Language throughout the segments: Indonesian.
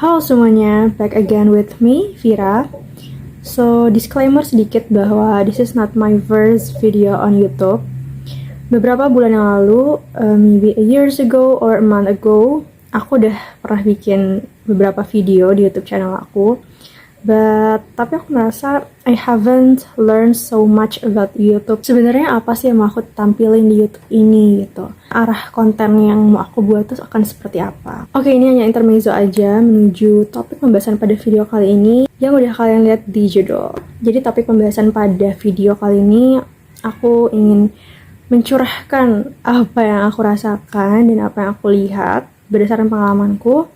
Halo semuanya, back again with me, Vira. So, disclaimer sedikit bahwa this is not my first video on YouTube. Beberapa bulan yang lalu, maybe a years ago or a month ago, aku udah pernah bikin beberapa video di YouTube channel aku. Tapi aku merasa I haven't learned so much about YouTube. Sebenarnya apa sih yang mau aku tampilin di YouTube ini gitu? Arah konten yang mau aku buat tuh akan seperti apa? Oke, ini hanya intermezzo aja menuju topik pembahasan pada video kali ini yang udah kalian lihat di judul. Jadi topik pembahasan pada video kali ini aku ingin mencurahkan apa yang aku rasakan dan apa yang aku lihat berdasarkan pengalamanku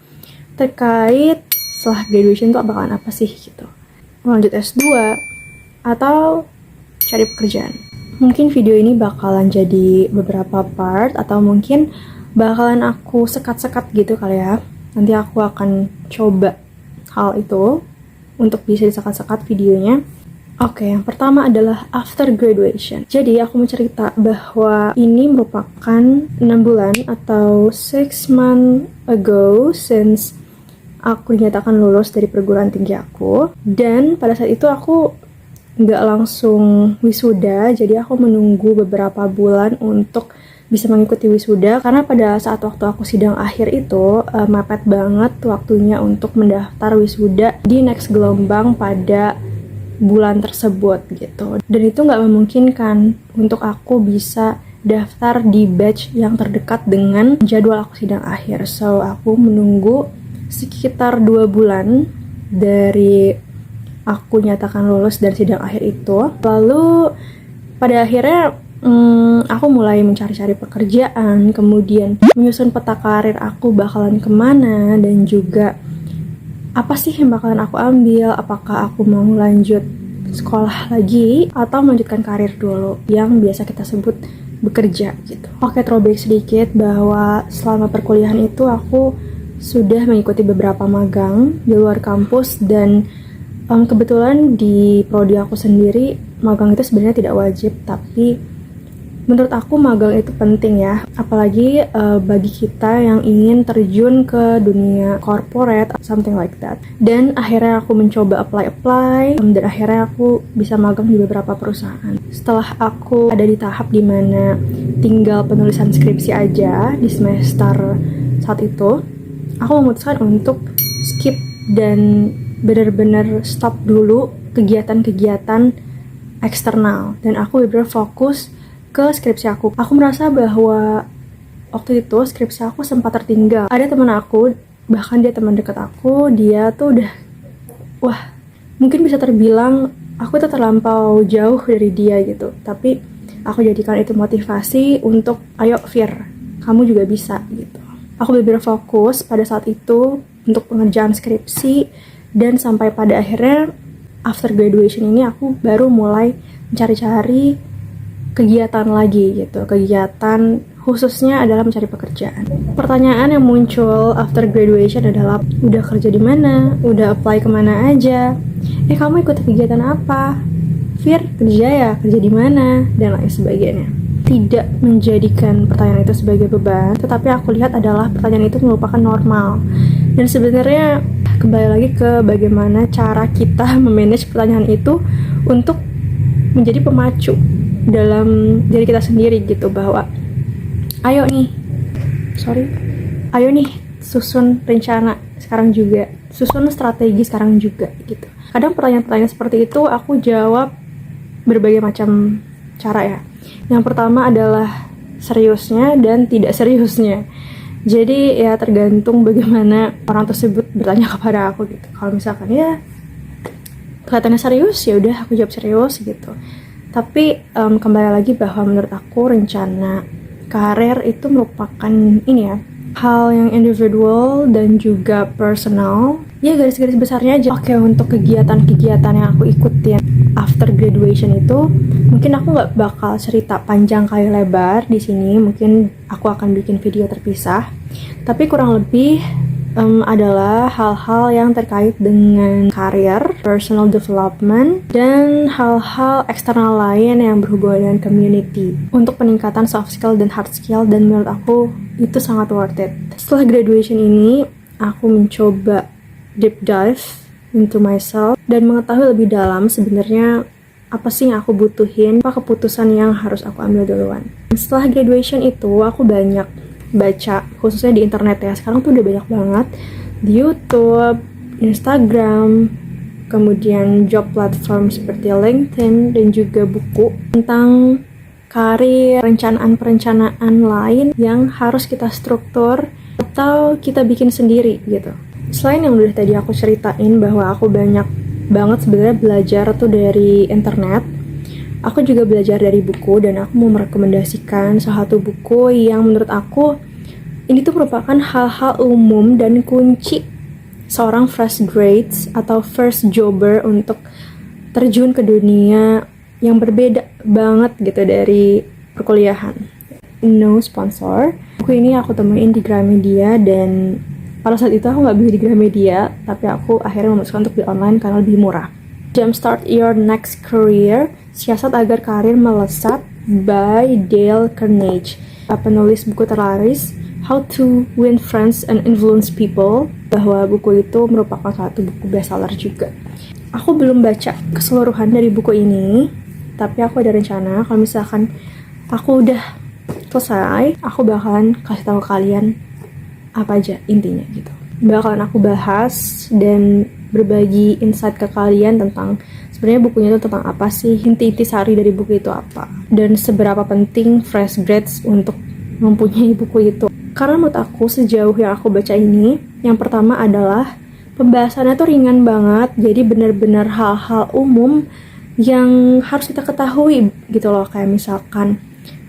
terkait setelah graduation tuh bakalan apa sih gitu. Lanjut S2 atau cari pekerjaan. Mungkin video ini bakalan jadi beberapa part atau mungkin bakalan aku sekat-sekat gitu kali ya. Nanti aku akan coba hal itu untuk bisa disekat-sekat videonya. Oke, yang pertama adalah after graduation. Jadi aku mau cerita bahwa ini merupakan 6 bulan atau 6 months ago since aku dinyatakan lulus dari perguruan tinggi aku. Dan pada saat itu aku nggak langsung wisuda, jadi aku menunggu beberapa bulan untuk bisa mengikuti wisuda. Karena pada saat waktu aku sidang akhir itu mepet banget waktunya untuk mendaftar wisuda di next gelombang pada bulan tersebut gitu. Dan itu nggak memungkinkan untuk aku bisa daftar di batch yang terdekat dengan jadwal aku sidang akhir. So aku menunggu sekitar 2 bulan dari aku nyatakan lulus dari sidang akhir itu. Lalu pada akhirnya aku mulai mencari-cari pekerjaan, kemudian menyusun peta karir aku bakalan kemana, dan juga apa sih yang bakalan aku ambil, apakah aku mau lanjut sekolah lagi atau melanjutkan karir dulu yang biasa kita sebut bekerja gitu. Oke, throwback sedikit bahwa selama perkuliahan itu aku sudah mengikuti beberapa magang di luar kampus, dan kebetulan di prodi aku sendiri magang itu sebenarnya tidak wajib, tapi menurut aku magang itu penting ya, apalagi bagi kita yang ingin terjun ke dunia corporate, something like that. Dan akhirnya aku mencoba apply dan akhirnya aku bisa magang di beberapa perusahaan. Setelah aku ada di tahap dimana tinggal penulisan skripsi aja di semester saat itu, aku memutuskan untuk skip dan benar-benar stop dulu kegiatan-kegiatan eksternal, dan aku benar-benar fokus ke skripsi aku. Aku merasa bahwa waktu itu skripsi aku sempat tertinggal. Ada teman aku, bahkan dia teman dekat aku, dia tuh udah, mungkin bisa terbilang aku tuh terlampau jauh dari dia gitu. Tapi aku jadikan itu motivasi untuk, ayo Fir, kamu juga bisa gitu. Aku benar-benar fokus pada saat itu untuk pengerjaan skripsi, dan sampai pada akhirnya after graduation ini aku baru mulai mencari-cari kegiatan lagi gitu. Kegiatan khususnya adalah mencari pekerjaan. Pertanyaan yang muncul after graduation adalah, udah kerja di mana? Udah apply kemana aja? Kamu ikut kegiatan apa? Fir, kerja ya? Kerja di mana? Dan lain sebagainya. Tidak menjadikan pertanyaan itu sebagai beban, tetapi aku lihat adalah pertanyaan itu merupakan normal. Dan sebenarnya kembali lagi ke bagaimana cara kita memanage pertanyaan itu untuk menjadi pemacu dalam diri kita sendiri gitu, bahwa ayo nih susun rencana sekarang juga, susun strategi sekarang juga gitu. Kadang pertanyaan-pertanyaan seperti itu aku jawab berbagai macam cara ya. Yang pertama adalah seriusnya dan tidak seriusnya. Jadi ya tergantung bagaimana orang tersebut bertanya kepada aku gitu. Kalau misalkan ya kelihatannya serius, ya udah aku jawab serius gitu. Tapi kembali lagi bahwa menurut aku rencana karir itu merupakan hal yang individual dan juga personal. Ya garis-garis besarnya aja. Oke, untuk kegiatan-kegiatan yang aku ikutin after graduation itu, mungkin aku nggak bakal cerita panjang kali lebar di sini. Mungkin aku akan bikin video terpisah. Tapi kurang lebih adalah hal-hal yang terkait dengan karir, personal development, dan hal-hal eksternal lain yang berhubungan dengan community untuk peningkatan soft skill dan hard skill. Dan menurut aku itu sangat worth it. Setelah graduation ini, aku mencoba deep dive into myself dan mengetahui lebih dalam sebenarnya apa sih yang aku butuhin, apa keputusan yang harus aku ambil duluan. Setelah graduation itu aku banyak baca, khususnya di internet ya, sekarang tuh udah banyak banget di YouTube, Instagram, kemudian job platform seperti LinkedIn, dan juga buku tentang karir, perencanaan lain yang harus kita struktur atau kita bikin sendiri gitu. Selain yang udah tadi aku ceritain bahwa aku banyak banget sebenarnya belajar tuh dari internet, aku juga belajar dari buku, dan aku mau merekomendasikan salah satu buku yang menurut aku ini tuh merupakan hal-hal umum dan kunci seorang fresh graduates atau first jobber untuk terjun ke dunia yang berbeda banget gitu dari perkuliahan. No sponsor. Buku ini aku temuin di Gramedia, dan pada saat itu aku nggak beli di Gramedia, tapi aku akhirnya memutuskan untuk beli online karena lebih murah. Jumpstart Your Next Career, Siasat Agar Karir Melesat by Dale Carnegie. Penulis buku terlaris How to Win Friends and Influence People, bahwa buku itu merupakan satu buku bestseller juga. Aku belum baca keseluruhan dari buku ini, tapi aku ada rencana kalau misalkan aku udah selesai, aku bakalan kasih tahu kalian apa aja intinya gitu. Bakalan aku bahas dan berbagi insight ke kalian tentang sebenarnya bukunya itu tentang apa sih, inti-intisari dari buku itu apa, dan seberapa penting fresh grads untuk mempunyai buku itu. Karena menurut aku sejauh yang aku baca ini, yang pertama adalah pembahasannya tuh ringan banget, jadi benar-benar hal-hal umum yang harus kita ketahui gitu loh, kayak misalkan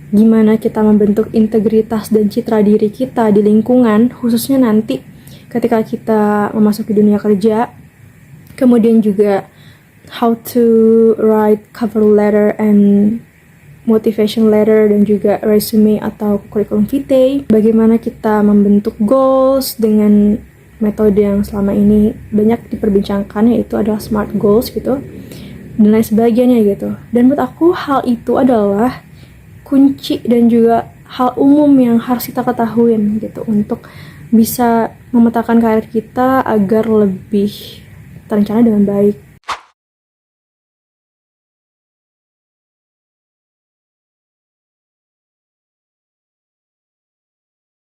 gimana kita membentuk integritas dan citra diri kita di lingkungan, khususnya nanti ketika kita memasuki dunia kerja. Kemudian juga how to write cover letter and motivation letter, dan juga resume atau curriculum vitae. Bagaimana kita membentuk goals dengan metode yang selama ini banyak diperbincangkan, yaitu adalah SMART goals gitu, dan lain sebagainya gitu. Dan menurut aku hal itu adalah kunci dan juga hal umum yang harus kita ketahuin gitu untuk bisa memetakan karir kita agar lebih terencana dengan baik.